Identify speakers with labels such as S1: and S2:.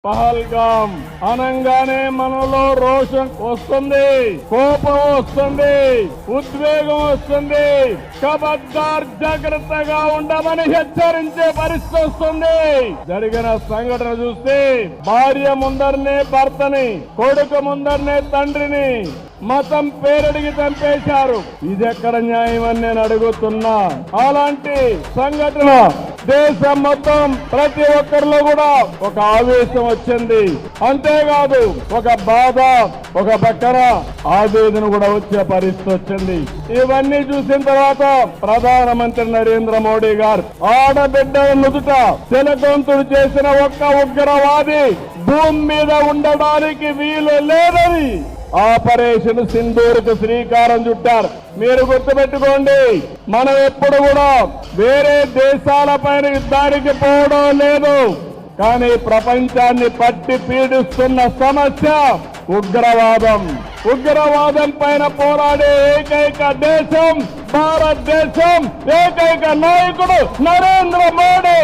S1: పహల్గాం అనగానే మనలో రోషం వస్తుంది, కోపం వస్తుంది, ఉద్వేగం వస్తుంది. ఖబర్దార్, జాగ్రత్తగా ఉండమని హెచ్చరించే పరిస్థితి వస్తుంది. జరిగిన సంఘటన చూస్తే భార్య ముందరనే భర్తని, కొడుకు ముందరనే తండ్రిని మతం పేరడికి చంపేశారు. ఇది ఎక్కడ న్యాయం అని నేను అడుగుతున్నా. అలాంటి సంఘటన దేశం మొత్తం ప్రతి ఒక్కరిలో కూడా ఒక ఆవేశం వచ్చింది. అంతేకాదు ఒక బాధ, ఒక పక్కన ఆవేదన కూడా వచ్చే పరిస్థితి వచ్చింది. ఇవన్నీ చూసిన తర్వాత ప్రధానమంత్రి నరేంద్ర మోడీ గారు ఆడబిడ్డల నుదుట తిలకంతుడు చేసిన ఒక్క ఉగ్రవాది భూమి మీద ఉండడానికి వీలు లేదని ఆపరేషన్ సింధూర్కు శ్రీకారం చుట్టారు. మీరు గుర్తుపెట్టుకోండి, మనం ఎప్పుడు కూడా వేరే దేశాల పైన యుద్ధానికి పోవడం లేదు. కానీ ప్రపంచాన్ని పట్టి పీడిస్తున్న సమస్య ఉగ్రవాదం. ఉగ్రవాదం పైన పోరాడే ఏకైక దేశం భారతదేశం, ఏకైక నాయకుడు నరేంద్ర మోడీ.